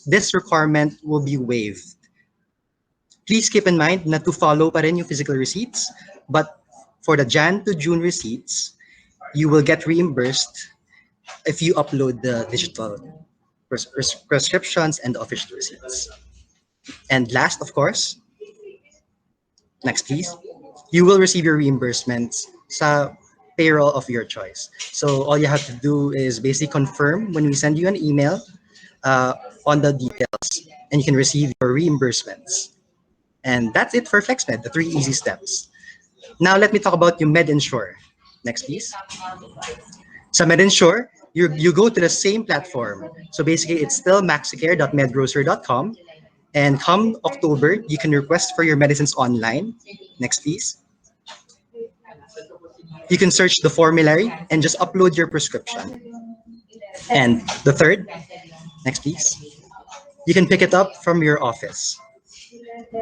this requirement will be waived. Please keep in mind na to follow pa rin yung physical receipts, but for the Jan to June receipts, you will get reimbursed if you upload the digital prescriptions and official receipts. And last, of course, next please, you will receive your reimbursements sa payroll of your choice. So all you have to do is basically confirm when we send you an email on the details, and you can receive your reimbursements. And that's it for FlexMed, the 3 easy steps. Now let me talk about yung MedInsure. Next please. Sa MedInsure, you go to the same platform. So basically, it's still maxicare.medgrocer.com. And come October, you can request for your medicines online. Next, please. You can search the formulary and just upload your prescription. And the third, next, please. You can pick it up from your office.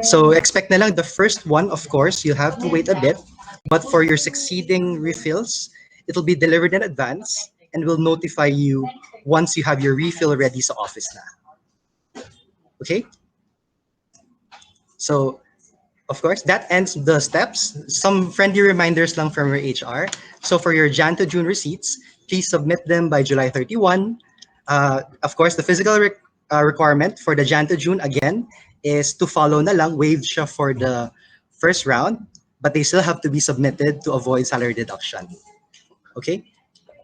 So expect na lang the first one, of course, you'll have to wait a bit. But for your succeeding refills, it'll be delivered in advance and will notify you once you have your refill ready sa office na. Okay? So, of course, that ends the steps. Some friendly reminders lang from your HR. So for your Jan to June receipts, please submit them by July 31. Of course, the physical requirement for the Jan to June, again, is to follow na lang, waived siya for the first round, but they still have to be submitted to avoid salary deduction. Okay?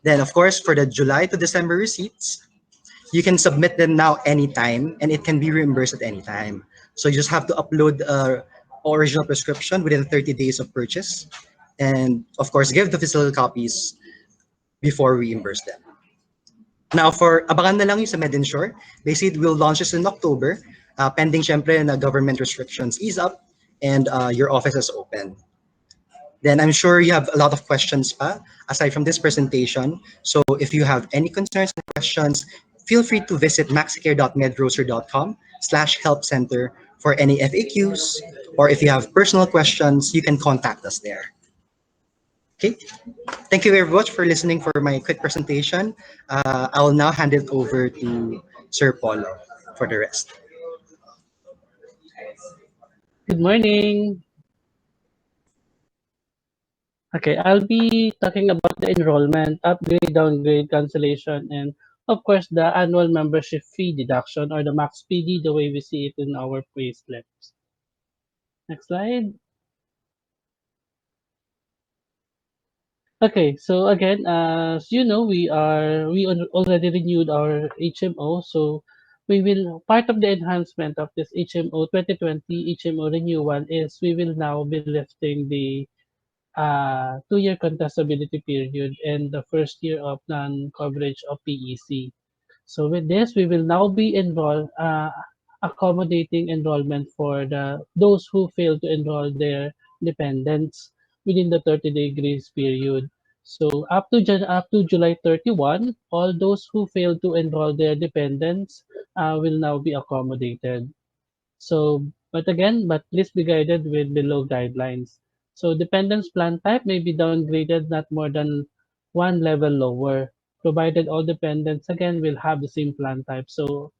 Then, of course, for the July to December receipts, you can submit them now anytime, and it can be reimbursed at any time. So you just have to upload original prescription within 30 days of purchase, and of course, give the physical copies before we reimburse them. Now, for abangan na lang yung sa MedInsure, basically we'll launch this in October, pending syempre na government restrictions ease up and your office is open. Then I'm sure you have a lot of questions pa aside from this presentation. So if you have any concerns or questions, feel free to visit maxicare.medgrocer.com/help center for any FAQs, or if you have personal questions, you can contact us there. Okay, thank you very much for listening for my quick presentation. I will now hand it over to Sir Paulo for the rest. Good morning. Okay, I'll be talking about the enrollment, upgrade, downgrade, cancellation, and of course the annual membership fee deduction, or the max PD, the way we see it in our payslips. Next slide. Okay, so again, as you know, we already renewed our HMO, so we will, part of the enhancement of this HMO 2020 HMO renewal is we will now be lifting the 2-year contestability period and the first year of non-coverage of PEC. So with this, we will now be accommodating enrollment for those who fail to enroll their dependents within the 30-day grace period. So up to July 31, all those who fail to enroll their dependents will now be accommodated. So, but please be guided with below guidelines. So dependence plan type may be downgraded not more than 1 level lower, provided all dependents again will have the same plan type. So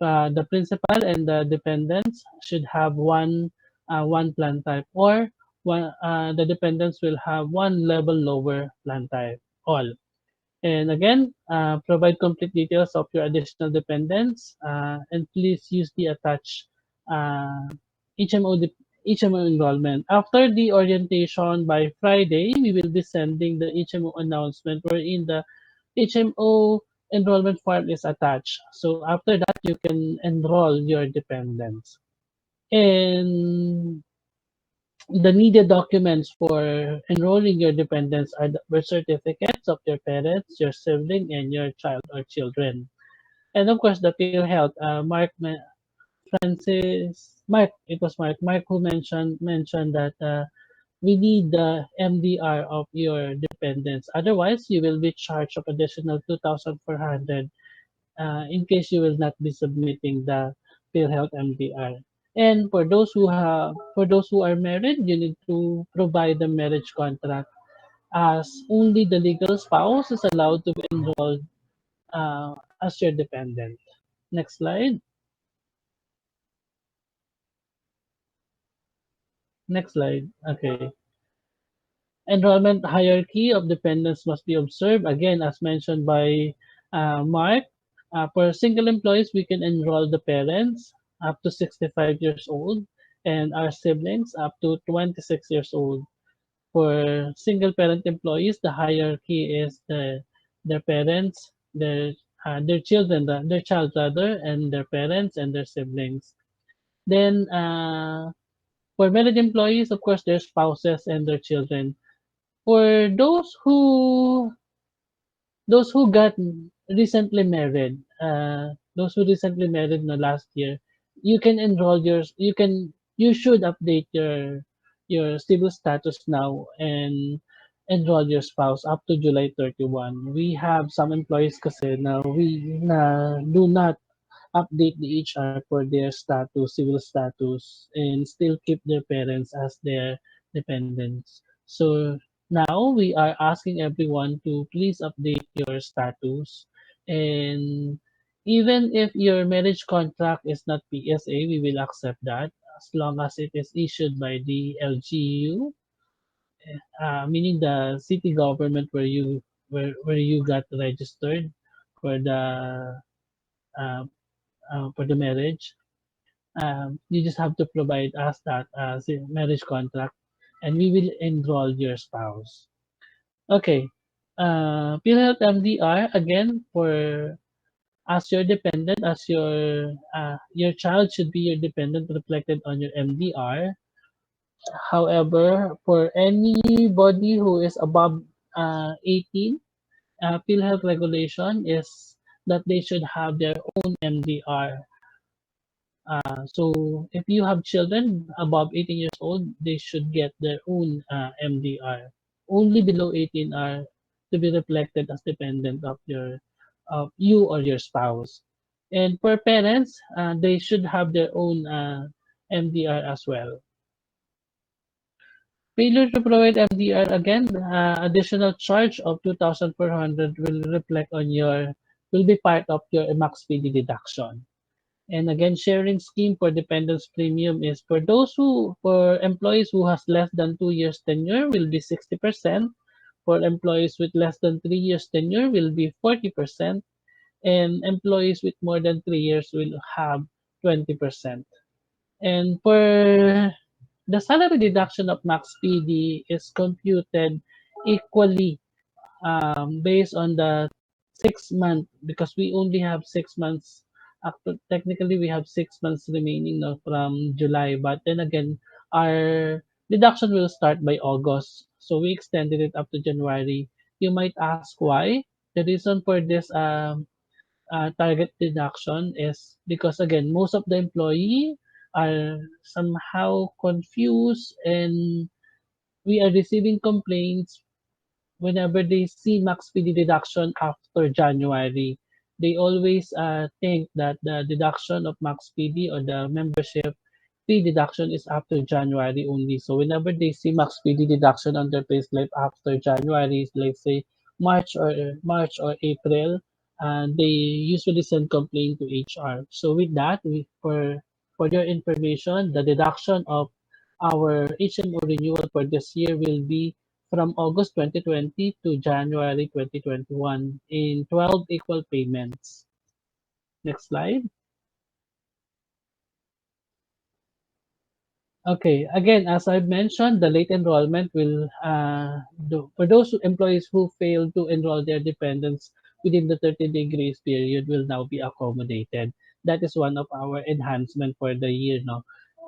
the principal and the dependents should have one plan type, or the dependents will have 1 level lower plan type, all. And again, provide complete details of your additional dependents, and please use the attached HMO enrollment. After the orientation by Friday, we will be sending the HMO announcement wherein the HMO enrollment form is attached. So after that, you can enroll your dependents. And the needed documents for enrolling your dependents are the birth certificates of your parents, your sibling, and your child or children. And of course, the PhilHealth, Mark who mentioned that we need the MDR of your dependents. Otherwise, you will be charged of additional 2,400 in case you will not be submitting the PhilHealth MDR. And for those who are married, you need to provide the marriage contract, as only the legal spouse is allowed to be enrolled as your dependent. Next slide. Next slide. Okay. Enrollment hierarchy of dependents must be observed. Again, as mentioned by Mark, for single employees, we can enroll the parents up to 65 years old and our siblings up to 26 years old. For single parent employees, the hierarchy is their parents, their children, their child rather, and their parents and their siblings. Then for married employees, of course, their spouses and their children. For those who got recently married, those who recently married in the last year, you can enroll you should update your civil status now and enroll your spouse up to July 31. We have some employees kasi na do not update the HR for their status, civil status, and still keep their parents as their dependents. So now we are asking everyone to please update your status. And even if your marriage contract is not PSA, we will accept that as long as it is issued by the LGU, meaning the city government where you got registered for uh, the marriage. You just have to provide us that marriage contract, and we will enroll your spouse. Okay. PhilHealth MDR again for as your dependent, as your child should be your dependent reflected on your MDR. However, for anybody who is above 18, PhilHealth regulation is that they should have their own MDR. So if you have children above 18 years old, they should get their own MDR. Only below 18 are to be reflected as dependent of you or your spouse. And for parents, they should have their own MDR as well. Failure to provide MDR again, additional charge of 2,400 will be part of your max PD deduction. And again, sharing scheme for dependence premium is for employees who has less than 2 years tenure will be 60%. For employees with less than 3 years tenure will be 40%. And employees with more than 3 years will have 20%. And for the salary deduction of max PD is computed equally based on the 6 month because we only have 6 months. After technically we have 6 months remaining no, from July, but then again our deduction will start by August, so we extended it up to January. You might ask why. The reason for this target deduction is because again most of the employee are somehow confused, and we are receiving complaints whenever they see max PD deduction after January. They always think that the deduction of max PD or the membership fee deduction is after January only. So whenever they see max PD deduction on their payslip after January, let's say March or April, they usually send complaint to HR. So with that, for your information, the deduction of our HMO renewal for this year will be from August 2020 to January 2021 in 12 equal payments. Next slide. Okay, again, as I've mentioned, the late enrollment will, for those employees who fail to enroll their dependents within the 30-day grace period will now be accommodated. That is one of our enhancement for the year, no?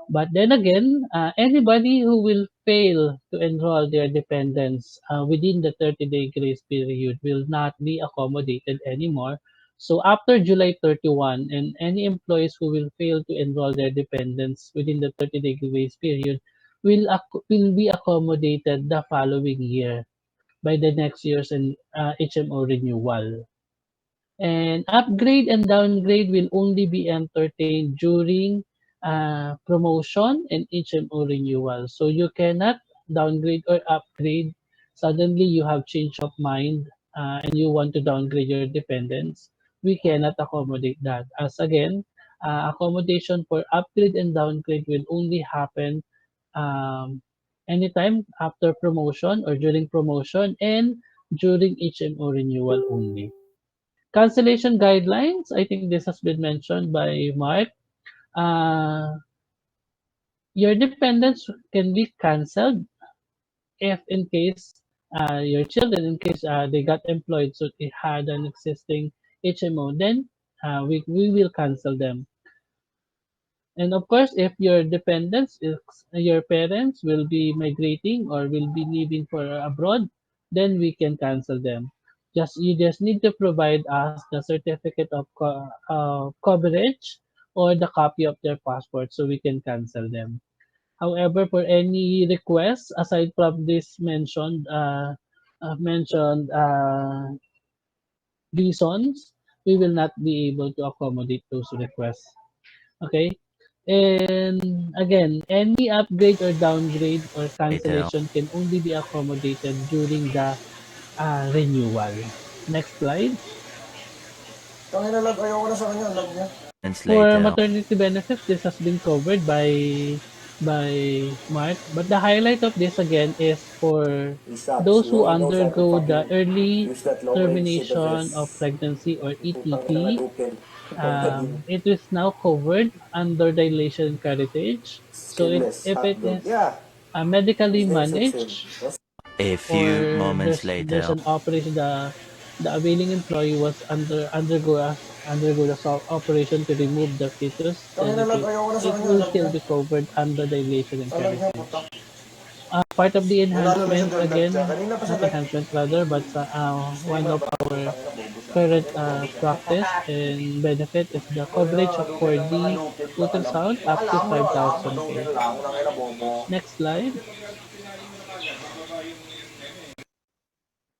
But then again, anybody who will fail to enroll their dependents within the 30-day grace period will not be accommodated anymore. So after July 31, and any employees who will fail to enroll their dependents within the 30-day grace period will be accommodated the following year by the next year's HMO renewal. And upgrade and downgrade will only be entertained during promotion and HMO renewal. So you cannot downgrade or upgrade. Suddenly you have change of mind and you want to downgrade your dependents. we cannot accommodate that. As again, accommodation for upgrade and downgrade will only happen um, anytime after promotion or during promotion and during HMO renewal only. Cancellation guidelines, I think this has been mentioned by Mark. Uh, your dependents can be cancelled if in case your children, in case they got employed, so they had an existing HMO, then we will cancel them. And of course, if your dependents, if your parents will be migrating or will be leaving for abroad, then we can cancel them. You just need to provide us the certificate of coverage or the copy of their passport so we can cancel them. However, for any requests aside from this reasons, we will not be able to accommodate those requests. Okay. And again, any upgrade or downgrade or Later. cancellation can only be accommodated during the renewal. Next slide. Months For later. maternity benefits, this has been covered by Mark. But the highlight of this again is for those who undergo the early termination of pregnancy or ETP. It is now covered under dilation carriage. So if it is medically managed A or few moments there's later. an operation, the availing employee was undergo the operation to remove the fetus, then it will still be covered under dilation and carriage. Part of the enhancement again, not enhancement rather, but one of our current practice and benefit is the coverage of 4D ultrasound up to 5,000K. Next slide.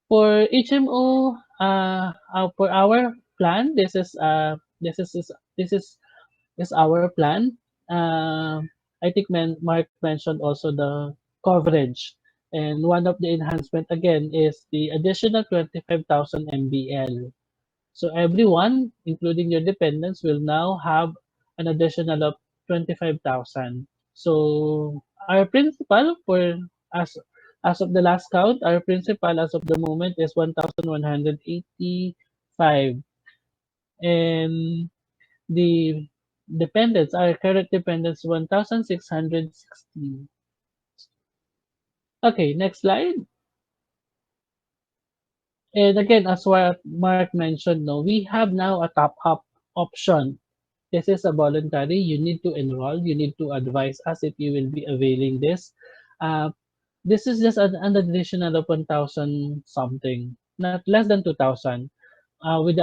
For HMO, for our plan, this is our plan. I think Mark mentioned also the coverage, and one of the enhancement again is the additional 25,000 MBL. So everyone, including your dependents, will now have an additional of 25,000. So our principal for as as of the last count, our principal as of the moment is 1,185, and the dependents, our current dependents, 1,616. Okay, next slide. And again, as what Mark mentioned, no, we have now a top up option. This is a voluntary. You need to enroll. You need to advise us if you will be availing this. Uh, this is just an additional of 1,000 something, not less than 2,000. With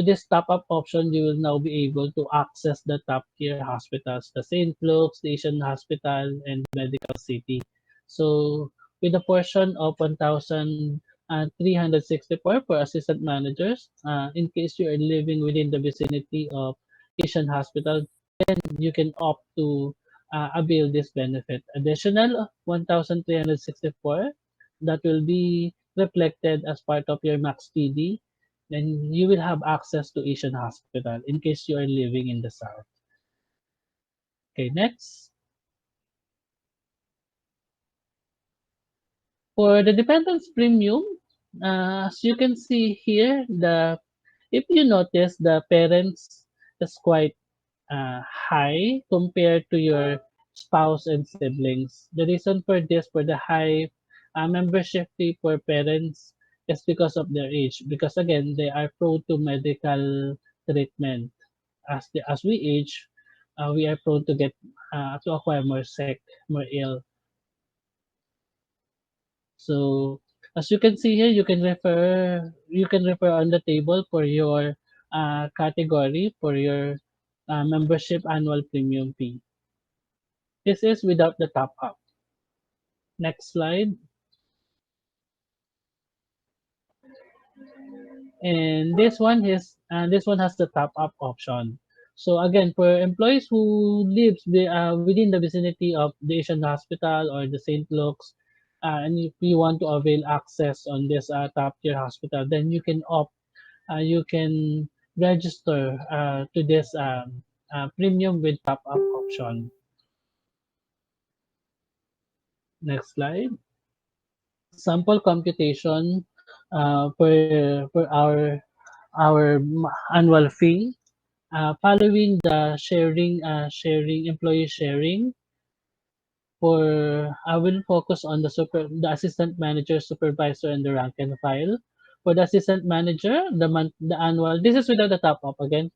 this top up option, you will now be able to access the top tier hospitals, the St. Luke's, the Asian Hospital, and Medical City. So with a portion of 1,364 for assistant managers, in case you are living within the vicinity of Asian Hospital, then you can opt to avail this benefit. Additional 1,364 that will be reflected as part of your max TD, then you will have access to Asian Hospital in case you are living in the South. Okay, next. For the dependence premium, as you can see here, if you notice, the parents is quite high compared to your spouse and siblings. The reason for this, for the high membership fee for parents, is because of their age. Because again, they are prone to medical treatment. As we age, we are prone to get to acquire more sick, more ill. So as you can see here, you can refer on the table for your category for your membership annual premium fee. This is without the top up. Next slide. And this one has the top up option. So again, for employees who lives within the vicinity of the Asian Hospital or the St. Luke's, and if you want to avail access on this top tier hospital, then you can register to this premium with top-up option. Next slide. Sample computation for our annual fee. Following the sharing employee sharing, I will focus on the assistant manager, supervisor, and the rank and file. For the assistant manager, the annual, this is without the top up again.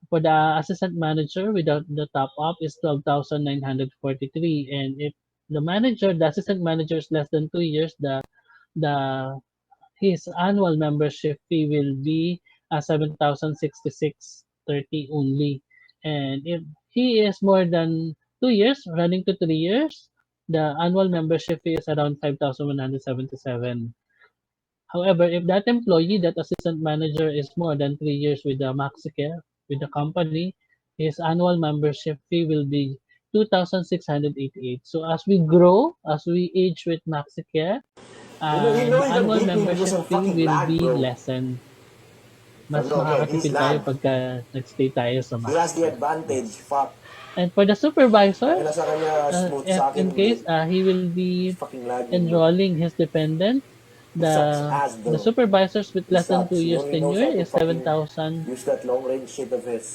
For the assistant manager without the top up is 12,943, and if the assistant manager is less than 2 years, the his annual membership fee will be 7,066.30 only. And if he is more than 2 years, running to 3 years, the annual membership fee is around 5,177. However, if that employee, that assistant manager, is more than 3 years with the MaxiCare, with the company, his annual membership fee will be 2,688. So as we grow, as we age with MaxiCare, the You can annual beat me because membership of fee fucking will lag, be bro. lessened. Mas No, he's makakatipid tayo lag. pagka nagstay tayo sa He has the MaxiCare. advantage. Fuck. And for the supervisor, Tangina sa kanya, smooth if sa in akin, case hindi. he will be He's fucking lagging, bro. enrolling his dependent, He sucks ass, the bro. supervisors with He less than 2 sucks. He years only knows tenure how to is fucking 7,000. use that long range shit of his.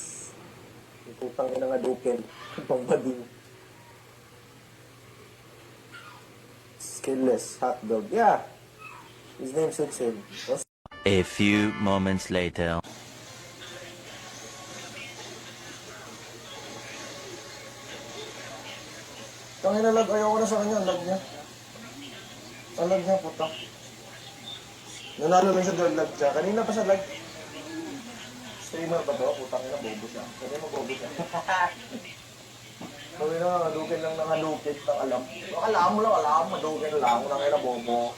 Yung putang ina nga duken. Pambading. Skilless, Hackdog. Yeah. His name suits him. A few moments later. Tangina lag, ayoko na sa kanya. Lag niya. Ang lag niya, puta. Nanalo lang siya doon lag siya. Kanina pa siya lag. Streamer ba to? Putang ina, bobo siya. Sabi mo, bobo siya. Sabi na, halukin lang ng halukit ng alam. Alam mo lang, halukin lang. Nang ina, bobo.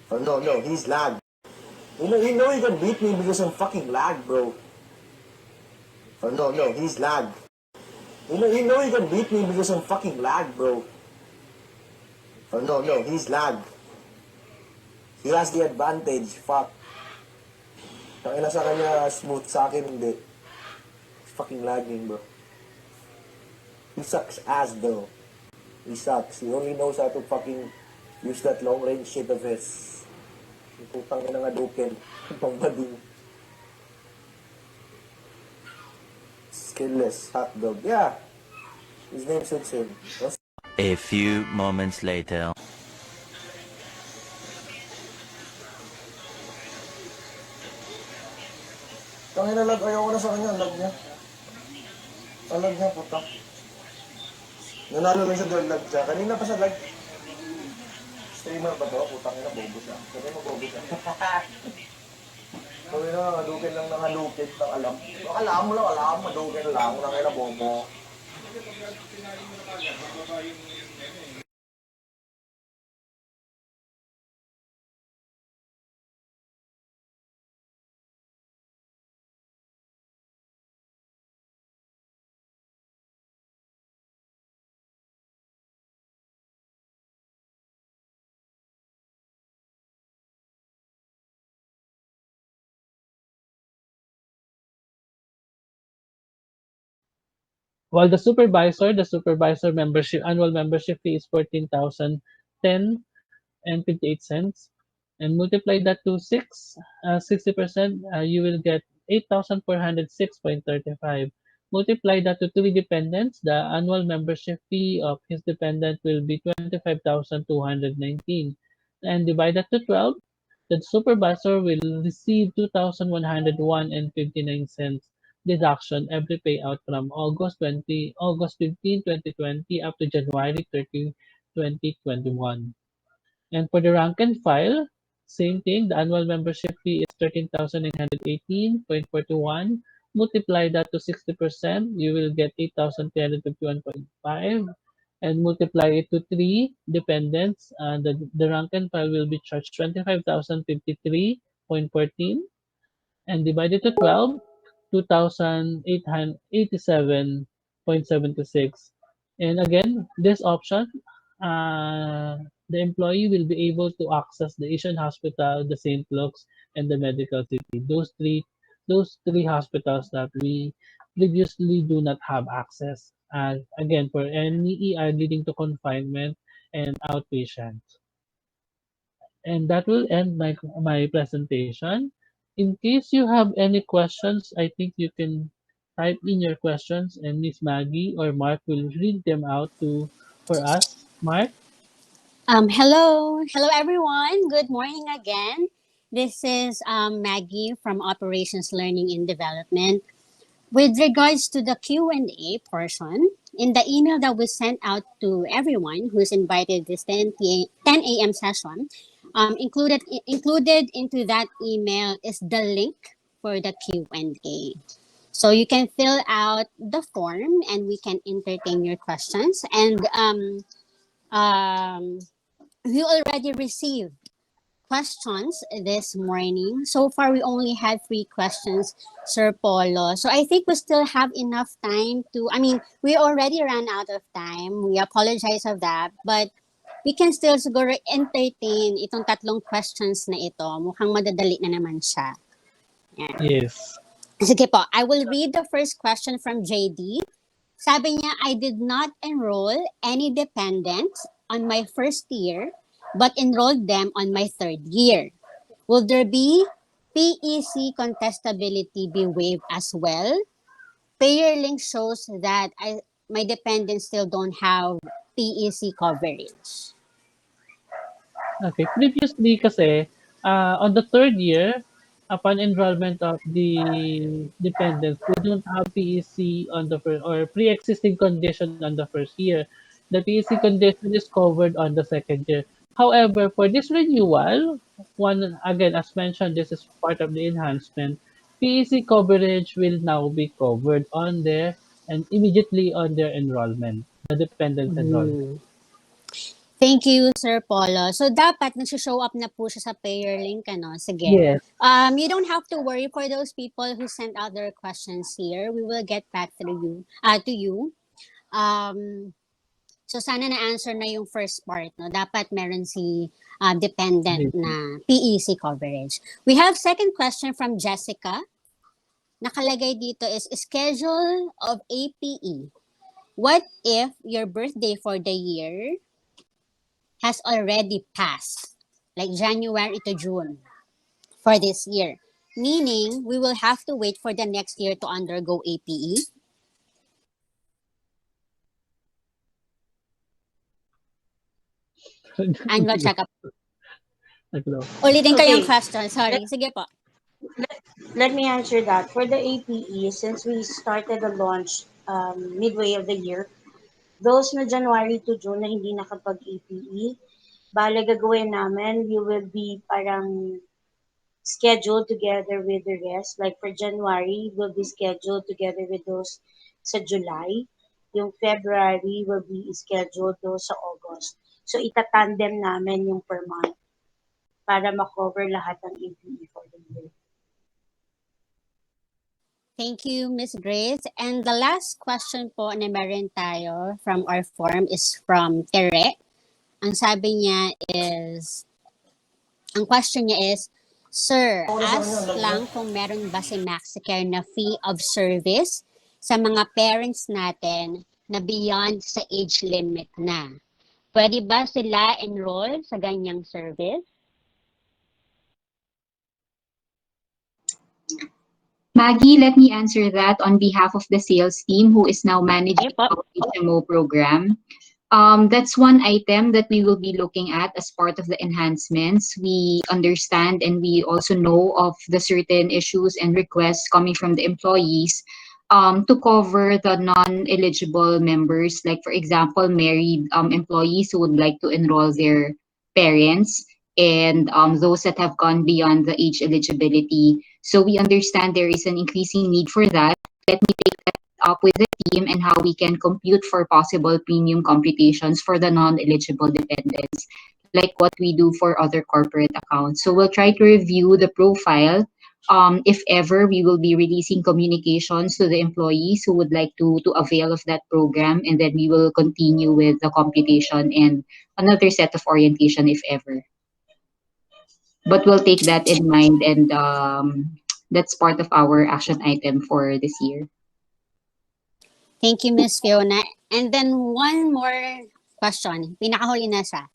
Oh, no, he's lag. You know you can beat me because I'm fucking lag, bro. Oh, no, he's lag. You know you can beat me because I'm fucking lag, bro. Oh, no, he's lag. He has the advantage. Fuck. Tangina sa kanya, smooth sa akin, hindi. fucking lagging, bro. He sucks ass, though. He sucks. He only knows how to fucking use that long-range shit of his. Yung putang ina nga duken. Pambading. Skilless, Hackdog. Yeah. His name suits him. A few moments later. Tangina lag. Ayoko na sa kanya. Lag niya. Lag niya, puta. Nanalo lang siya doon lag siya. Kanina pa siya lag. Streamer ba to? Putang ina, bobo siya. Sabi mo, bobo siya. Sabi na, halukin lang ng halukin ng alam. Alam mo lang, alam. Halukin lang. Nang ina, bobo. While the supervisor membership annual membership fee is 14,010 and 58 cents, and multiply that to 60%, you will get 8,406.35. Multiply that to 3 dependents, the annual membership fee of his dependent will be 25,219. And divide that to 12, the supervisor will receive 2,101 and 59 cents deduction every payout from August 15, 2020 up to January 30, 2021. And for the rank and file, same thing. The annual membership fee is 13,918.41. Multiply that to 60%, you will get 8,351.5. And multiply it to 3 dependents, the rank and file will be charged 25,053.14. And divided to 12, 2,887.76. And again, this option, the employee will be able to access the Asian Hospital, the St. Luke's, and the Medical City. Those three hospitals that we previously do not have access. Again, for any ER leading to confinement and outpatient. And that will end my presentation. In case you have any questions, I think you can type in your questions and Miss Maggie or Mark will read them out for us. Mark? Hello everyone. Good morning again. This is Maggie from Operations Learning and Development. With regards to the Q&A portion, in the email that we sent out to everyone who's invited this 10 a.m. session, included into that email is the link for the Q&A. So you can fill out the form and we can entertain your questions. And we already received questions this morning. So far, we only had 3 questions, Sir Polo. So I think we still have enough time we already ran out of time. We apologize of that. But we can still siguro entertain itong 3 questions na ito. Mukhang madadali na naman siya. Yan. Yes. Sige po, I will read the first question from JD. Sabi niya, I did not enroll any dependents on my first year, but enrolled them on my 3rd year. Will there be PEC contestability be waived as well? Payer link shows that my dependents still don't have PEC coverage. Okay. Previously kasi, on the 3rd year, upon enrollment of the dependents, we don't have PEC on the first or pre-existing condition on the first year. The PEC condition is covered on the 2nd year. However, for this renewal, again, as mentioned, this is part of the enhancement. PEC coverage will now be covered on there and immediately on their enrollment, the dependent enrollment. Thank you, Sir Polo. So, dapat nag-show up na po siya sa payer link, ano? Sige. Yes. You don't have to worry for those people who sent out their questions here. We will get back to you. So, sana na-answer na yung first part, no? Dapat meron si dependent na PEC coverage. We have second question from Jessica. nakalagay dito is schedule of APE. What if your birthday for the year has already passed, like January to June for this year? Meaning, we will have to wait for the next year to undergo APE. Annual checkup. Ulitin ko yung Okay. question. Sorry. Sige po. Let me answer that. For the APE, since we started the launch midway of the year, those na January to June na hindi nakapag-APE, bale gagawin namin, we will be parang scheduled together with the rest. Like for January, will be scheduled together with those sa July. Yung February will be scheduled those sa August. So itatandem namin yung per month para makover lahat ng APE for the year. Thank you, Ms. Grace. And the last question po na meron tayo from our form is from Tere. Ang sabi niya is, ang question niya is, Sir, ask lang kung meron ba si MaxiCare na fee of service sa mga parents natin na beyond sa age limit na. Pwede ba sila enroll sa ganyang service? Maggie, let me answer that on behalf of the sales team who is now managing our HMO program. That's one item that we will be looking at as part of the enhancements. We understand and we also know of the certain issues and requests coming from the employees to cover the non-eligible members, like for example, married employees who would like to enroll their parents, and those that have gone beyond the age eligibility. So we understand there is an increasing need for that. Let me take that up with the team and how we can compute for possible premium computations for the non-eligible dependents, like what we do for other corporate accounts. So we'll try to review the profile. If ever, we will be releasing communications to the employees who would like to avail of that program, and then we will continue with the computation and another set of orientation if ever. But we'll take that in mind, and that's part of our action item for this year. Thank you, Ms. Fiona. And then one more question. Pinakahuli na siya.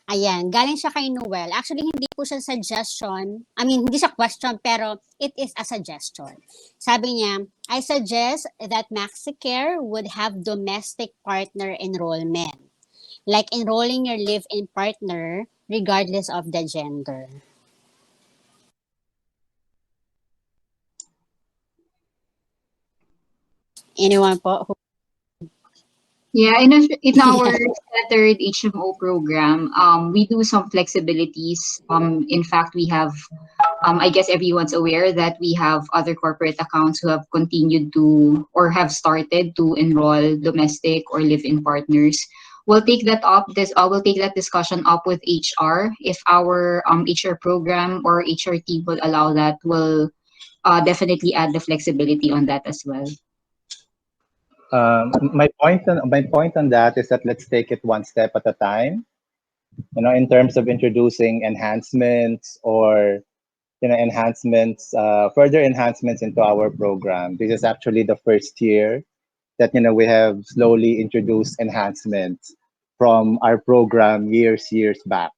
Ayan, galing siya kay Noel. Actually, hindi po siya suggestion. Hindi siya question, pero it is a suggestion. Sabi niya, I suggest that MaxiCare would have domestic partner enrollment. Like enrolling your live-in partner regardless of the gender. Anyone po? Yeah, in our scattered HMO program, we do some flexibilities. In fact, we have, I guess everyone's aware that we have other corporate accounts who have continued to or have started to enroll domestic or live-in partners. We'll take that up. We'll take that discussion up with HR. If our HR program or HR team will allow that, we'll definitely add the flexibility on that as well. My point on that is that let's take it one step at a time. In terms of introducing enhancements or further enhancements into our program. This is actually the first year that we have slowly introduced enhancements from our program years back.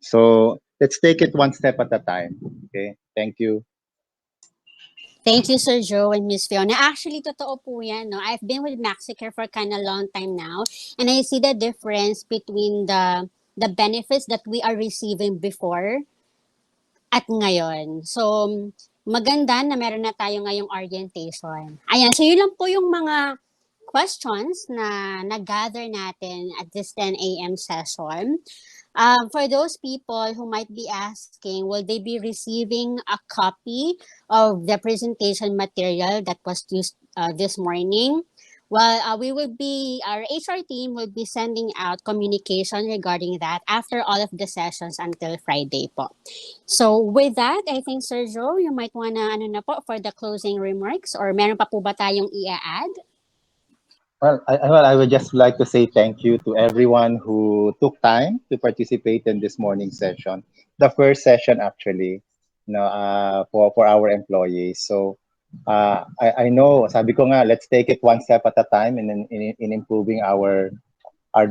So let's take it one step at a time. Okay, thank you. Thank you, Sir Joe and Miss Fiona. Actually, totoo po yan. No? I've been with MaxiCare for kind of long time now, and I see the difference between the benefits that we are receiving before at ngayon. So, maganda na meron na tayo ngayong orientation. Ayan, so yun lang po yung mga questions na nag-gather natin at this 10 a.m. session. For those people who might be asking, will they be receiving a copy of the presentation material that was used this morning? Well, our HR team will be sending out communication regarding that after all of the sessions until Friday po. So with that, I think, Sir Joe, you might wanna for the closing remarks, or meron pa po ba tayong i-add? Well, I would just like to say thank you to everyone who took time to participate in this morning session. The first session, actually, for our employees. So I know, sabi ko nga, let's take it one step at a time in improving our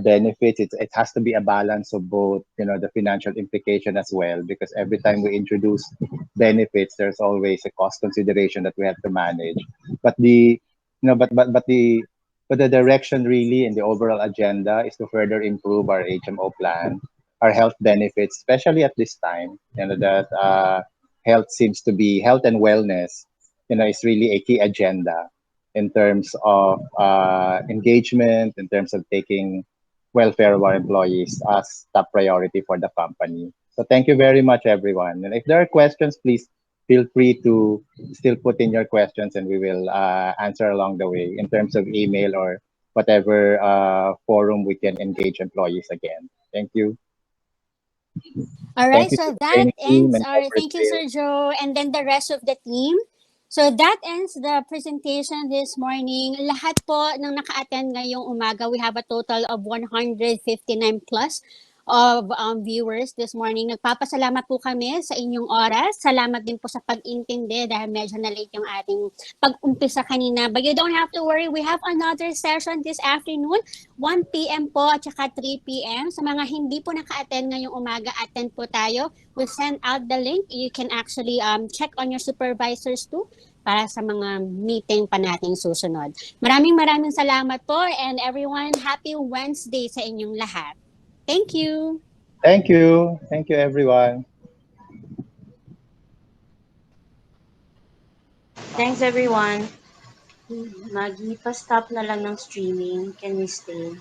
benefits. It has to be a balance of both, the financial implication as well, because every time we introduce benefits, there's always a cost consideration that we have to manage. But the direction really and the overall agenda is to further improve our HMO plan, our health benefits, especially at this time. That health and wellness, is really a key agenda in terms of engagement, in terms of taking welfare of our employees as top priority for the company. So thank you very much, everyone. And if there are questions, please feel free to still put in your questions, and we will answer along the way in terms of email or whatever forum we can engage employees again. Thank you. All right, Thank you so to the that training team ends and our, thank you, Sir. Sir Joe, and then the rest of the team. So that ends the presentation this morning. Lahat po ng naka-attend ngayong umaga, we have a total of 159 plus of viewers this morning. Nagpapasalamat po kami sa inyong oras. Salamat din po sa pag-intindi dahil medyo na-late yung ating pag-umpisa kanina. But you don't have to worry. We have another session this afternoon, 1 p.m. po at saka 3 p.m. Sa mga hindi po naka-attend ngayong umaga, attend po tayo. We'll send out the link. You can actually check on your supervisors too para sa mga meeting pa nating susunod. Maraming salamat po, and everyone, happy Wednesday sa inyong lahat. Thank you. Thank you. Thank you, everyone. Thanks everyone. Maggie, pa-stop na lang ng streaming. Can we stay?